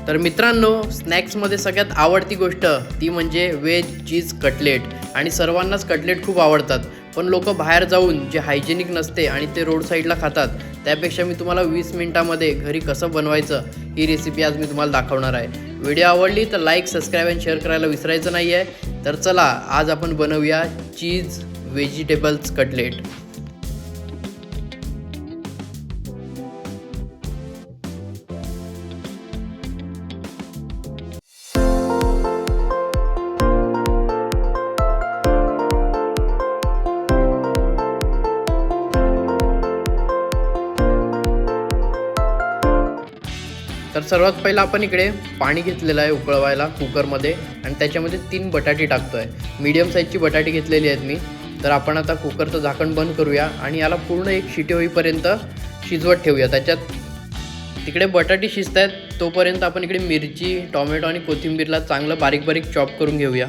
तर मित्रांनो, स्नॅक्समध्ये सगळ्यात आवडती गोष्ट ती म्हणजे व्हेज चीज कटलेट. आणि सर्वांनाच कटलेट खूप आवडतात, पण लोक बाहेर जाऊन जे हायजेनिक नसते आणि ते रोड साईडला खातात, त्यापेक्षा मी तुम्हाला 20 मिनिटामध्ये घरी कसं बनवायचं ही रेसिपी आज मी तुम्हाला दाखवणार आहे. व्हिडिओ आवडली तर लाईक, सबस्क्राईब आणि शेअर करायला विसरायचं नाही आहे. तर चला, आज आपण बनवूया चीज व्हेजिटेबल्स कटलेट. तर सर्वात पहिला आपण इकडे पाणी घेतलेलं आहे उकळवायला कुकरमध्ये आणि त्याच्यामध्ये 3 बटाटे टाकतो आहे. मीडियम साईजची बटाटे घेतलेली आहेत मी. तर आपण आता कुकरचं झाकण बंद करूया आणि याला पूर्ण एक शिटी होईपर्यंत शिजवत ठेवूया. त्याच्यात तिकडे बटाटे शिजत आहेत तोपर्यंत आपण इकडे मिरची, टोमॅटो आणि कोथिंबीरला चांगलं बारीक बारीक चॉप करून घेऊया.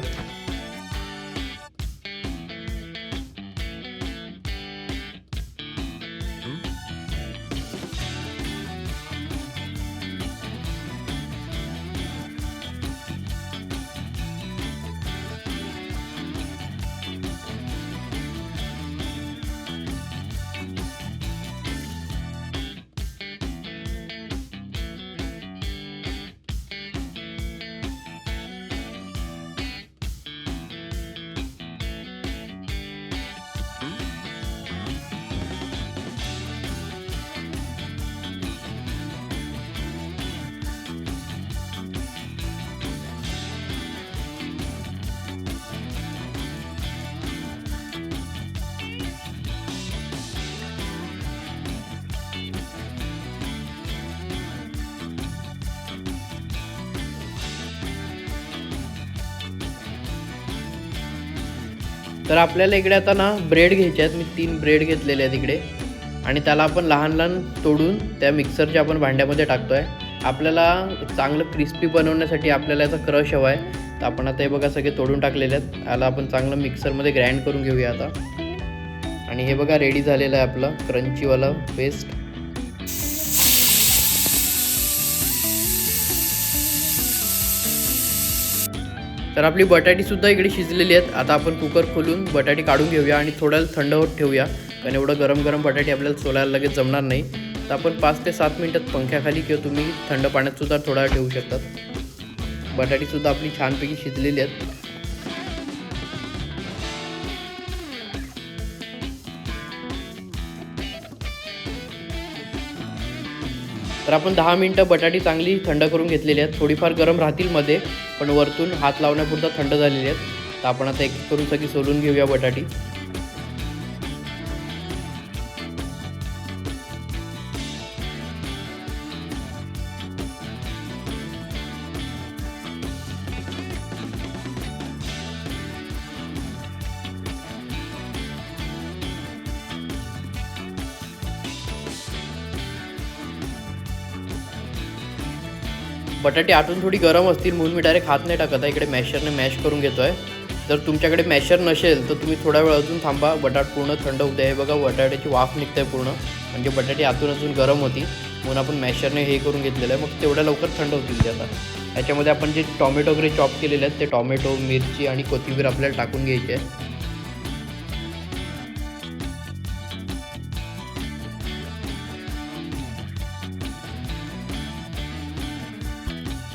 तर आपल्याला इकडे आता ना ब्रेड घ्यायचे आहेत. मी 3 ब्रेड घेतलेले आहेत इकडे आणि त्याला आपण लहान लहान तोडून त्या मिक्सरच्या आपण भांड्यामध्ये टाकतो आहे. आपल्याला चांगलं क्रिस्पी बनवण्यासाठी आपल्याला याचा क्रश हवा आहे. तर आपण आता हे बघा सगळे तोडून टाकलेले आहेत. याला आपण चांगलं मिक्सरमध्ये ग्राइंड करून घेऊया आता. आणि हे बघा रेडी झालेलं आहे आपलं क्रंचीवालं पेस्ट. तर आपली बटाटीसुद्धा इकडे शिजलेली आहेत. आता आपण कुकर खोलून बटाटी काढून घेऊया आणि थोड्या थंड होत ठेवूया, कारण एवढं गरम गरम बटाटी आपल्याला सोलायला लगेच जमणार नाही. तर आपण 5 ते 7 मिनिटात पंख्याखाली किंवा तुम्ही थंड पाण्यातसुद्धा थोडा वेळ ठेवू शकतात. बटाटीसुद्धा आपली छानपैकी शिजलेली आहेत. तर आपण 10 मिनिटं बटाटी चांगली थंड करून घेतलेली आहेत. थोडीफार गरम राहतील मध्ये, पण वरतून हात लावण्यापुरता थंड झालेली आहेत. तर आपण आता एक करून सगळी सोलून घेऊया बटाटी. बटाटे आतून थोडी गरम असतील म्हणून मी डायरेक्ट हात नाही टाकत आहे. इकडे मॅशरने मॅश करून घेतो आहे. जर तुमच्याकडे मॅशर नसेल तर तुम्ही थोडा वेळ अजून थांबा, बटाट पूर्ण थंड होऊ द्या. हे बघा बटाट्याची वाफ निघते आहे पूर्ण, म्हणजे बटाटे आतून अजून गरम होती म्हणून आपण मॅशरने हे करून घेतलेलं आहे. मग तेवढ्या लवकर थंड होतील ते. आता याच्यामध्ये आपण जे टोमॅटो वगैरे चॉप केलेले आहेत ते टोमॅटो, मिरची आणि कोथिंबीर आपल्याला टाकून घ्यायची आहे.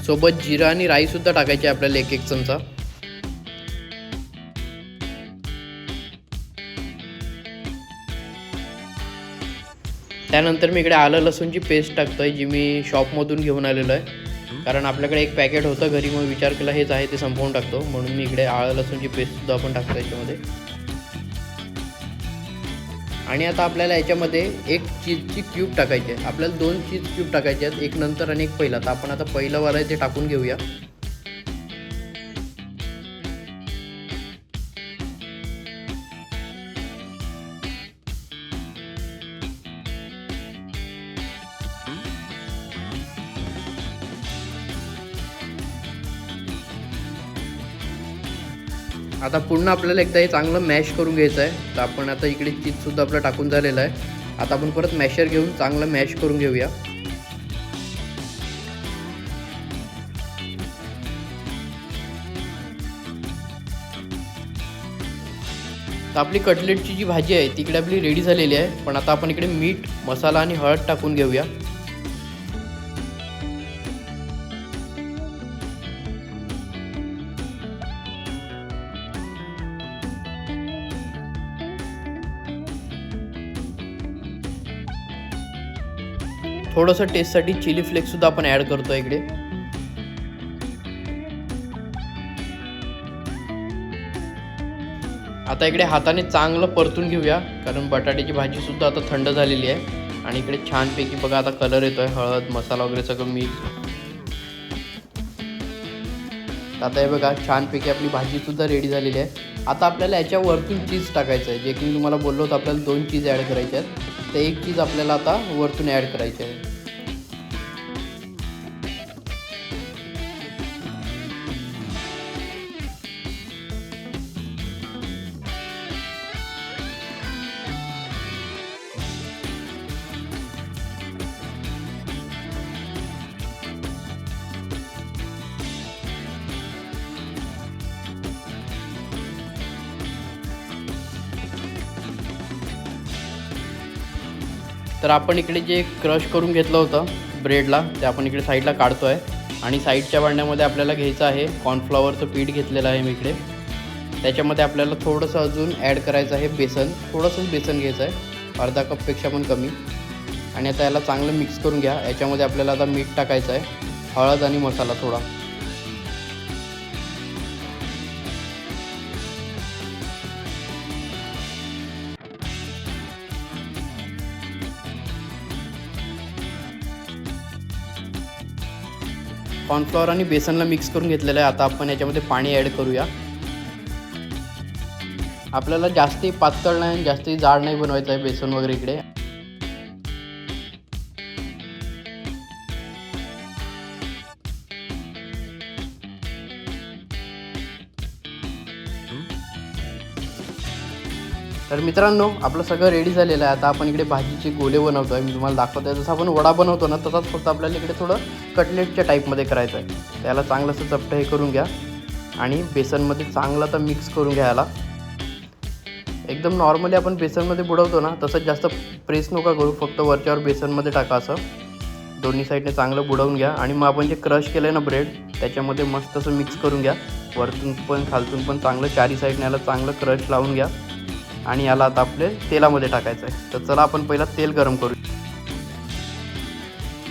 सोबत जिरा आणि राईसुद्धा टाकायचे आपल्याला 1-1 चमचा. त्यानंतर मी इकडे आलं लसूणची पेस्ट टाकतो आहे, जी मी शॉपमधून घेऊन आलेलो आहे. कारण आपल्याकडे एक पॅकेट होतं घरी, मग विचार केला हेच आहे ते संपवून टाकतो, म्हणून मी इकडे आलं लसूणची पेस्टसुद्धा आपण टाकतो याच्यामध्ये. आणि आता आपल्याला याच्यामध्ये 1 चीजची क्यूब टाकायची आहे. आपल्याला 2 चीज क्यूब टाकायचे आहेत, एक नंतर आणि एक पहिला. तर आपण आता पहिलं वाला आहे ते टाकून घेऊया. आता पुन्हा आपल्याला एकदा हे चांगलं मॅश करून घ्यायचं आहे. तर आपण आता इकडे चीजसुद्धा आपलं टाकून झालेलं आहे. आता आपण परत मॅशर घेऊन चांगलं मॅश करून घेऊया. तर आपली कटलेटची जी भाजी आहे ती इकडे आपली रेडी झालेली आहे. पण आता आपण इकडे मीठ, मसाला आणि हळद टाकून घेऊया. थोडंसं टेस्टसाठी चिली फ्लेक्ससुद्धा आपण ॲड करतो आहे इकडे. आता इकडे हाताने चांगलं परतून घेऊया, कारण बटाट्याची भाजीसुद्धा आता थंड झालेली आहे. आणि इकडे छानपैकी बघा आता कलर येतो आहे, हळद मसाला वगैरे सगळं मिक्स. आता हे बघा छानपैकी आपली भाजीसुद्धा रेडी झालेली आहे. आता आपल्याला याच्यावरतून चीज टाकायचं आहे. जे की मी तुम्हाला बोललो होतो आपल्याला 2 चीज ॲड करायचे आहेत, ते 1 चीज आपल्याला आता वरतून ॲड करायचे आहे. तर आपण इकडे जे क्रश करून घेतलं होतं ब्रेडला ते आपण इकडे साईडला काढतो आहे. आणि साईडच्या भांड्यामध्ये आपल्याला घ्यायचं आहे कॉर्नफ्लॉवरचं पीठ घेतलेलं आहे मी इकडे. त्याच्यामध्ये आपल्याला थोडंसं अजून ॲड करायचं आहे बेसन. थोडंसंच बेसन घ्यायचं आहे, अर्धा कपपेक्षा पण कमी. आणि आता याला चांगलं मिक्स करून घ्या. याच्यामध्ये आपल्याला आता मीठ टाकायचं आहे, हळद आणि मसाला थोडा. कॉर्नफ्लॉवर आणि बेसनला मिक्स करून घेतलेलं आहे. आता आपण याच्यामध्ये पाणी ॲड करूया. आपल्याला जास्ती पातळ नाही जास्ती जाड नाही बनवायचं आहे बेसन वगैरे इकडे. तर मित्रांनो आपलं सगळं रेडी झालेलं आहे. आता आपण इकडे भाजीचे गोले बनवतो आहे. मी तुम्हाला दाखवतो आहे जसं आपण वडा बनवतो ना तसाच, फक्त आपल्याला इकडे थोडं कटलेटच्या टाईपमध्ये करायचं आहे. त्याला चांगलं असं चपटं हे करून घ्या आणि बेसनमध्ये चांगलं आता मिक्स करून घ्यायला. एकदम नॉर्मली आपण बेसनमध्ये बुडवतो ना तसंच जास्त प्रेस नका करू, फक्त वरच्यावर बेसनमध्ये टाका. असं दोन्ही साईडने चांगलं बुडवून घ्या. आणि मग आपण जे क्रश केलं आहे ना ब्रेड त्याच्यामध्ये मस्त असं मिक्स करून घ्या. वरतून पण खालतून पण चांगलं चारी साईडने याला चांगलं क्रश लावून घ्या. आणि याला आता आपले तेलामध्ये टाकायचं आहे. तर चला आपण पहिला तेल गरम करू.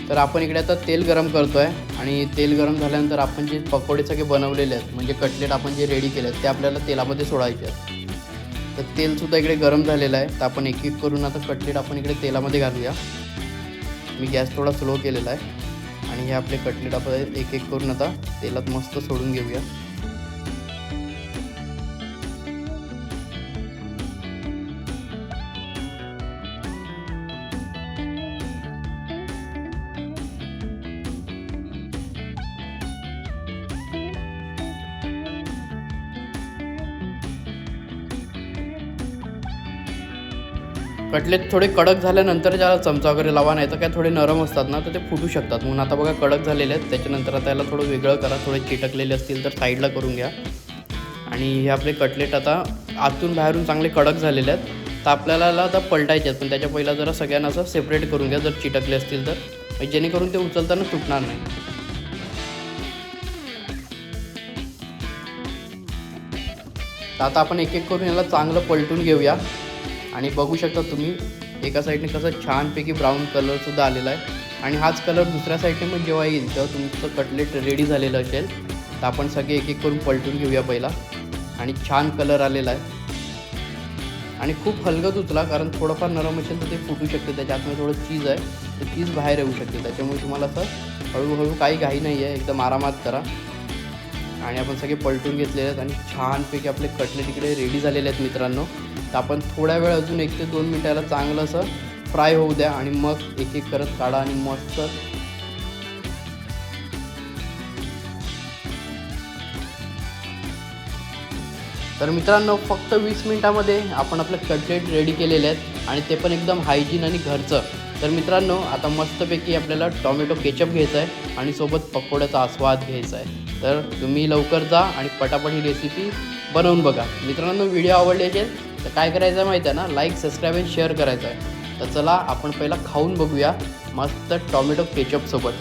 तर आपण इकडे आता तेल गरम करतो आहे. आणि तेल गरम झाल्यानंतर आपण जे पकोडे सगळे बनवलेले आहेत म्हणजे कटलेट आपण जे रेडी केले आहेत ते आपल्याला तेलामध्ये सोडायचे आहेत. तर तेलसुद्धा इकडे गरम झालेलं आहे. तर आपण एक एक करून आता कटलेट आपण इकडे तेलामध्ये घालूया. मी गॅस थोडा स्लो केलेला आहे. आणि हे आपले कटलेट आपण एक एक करून आता तेलात मस्त सोडून घेऊया. कटलेट थोडे कडक झाल्यानंतर ज्याला चमचा वगैरे लावा, नाही तर काय थोडे नरम असतात ना तर ते फुटू शकतात. म्हणून आता बघा कडक झालेले आहेत. त्याच्यानंतर आता याला थोडं वेगळं करा. थोडे चिटकलेले असतील तर साईडला करून घ्या. आणि हे आपले कटलेट आता आतून बाहेरून चांगले कडक झालेले आहेत. तर आपल्याला आता पलटायचे आहेत, पण त्याच्या पहिला जरा सगळ्यांना असं सेपरेट करून घ्या जर चिटकले असतील तर, जेणेकरून ते उचलताना तुटणार नाही. तर आता आपण एक एक करून याला चांगलं पलटून घेऊया. आणि बघू शकता तुम्ही एका साईडने कसं छानपैकी ब्राऊन कलरसुद्धा आलेला आहे. आणि हाच कलर दुसऱ्या साईडने मग जेव्हा येईल तेव्हा तुमचं कटलेट रेडी झालेलं असेल. तर आपण सगळे एक एक करून पलटून घेऊया पहिला. आणि छान कलर आलेला आहे. आणि खूप हलगत उचला, कारण थोडंफार नरम असेल तर ते फुटू शकते. त्याच्या आतमध्ये थोडं चीज आहे, तर चीज बाहेर येऊ शकते. त्याच्यामुळे तुम्हाला असं हळूहळू काही घाई नाही आहे, एकदम आरामात करा. आणि आपण सगळे पलटून घेतलेले आहेत आणि छानपैकी आपले कटलेट इकडे रेडी झालेले आहेत मित्रांनो. तर आपण थोड्या वेळ अजून 1 ते 2 मिनिटाला चांगलं असं फ्राय होऊ द्या आणि मग एक एक करत काढा आणि मस्त. तर मित्रांनो फक्त 20 मिनिटामध्ये आपण आपलं कटलेट रेडी केलेले आहेत आणि ते पण एकदम हायजीन आणि घरचं. तर मित्रांनो आता मस्तपैकी आपल्याला टॉमॅटो केचप घ्यायचा आहे आणि सोबत पकोड्याचा आस्वाद घ्यायचा आहे. तर तुम्ही लवकर जा आणि पटापट ही रेसिपी बनवून बघा. मित्रांनो व्हिडिओ आवडले असेल तर काय करायचं आहे माहिती आहे ना, लाईक सबस्क्राईब आणि शेअर करायचं आहे. तर चला आपण पहिला खाऊन बघूया मस्त टॉमॅटो केचपसोबत.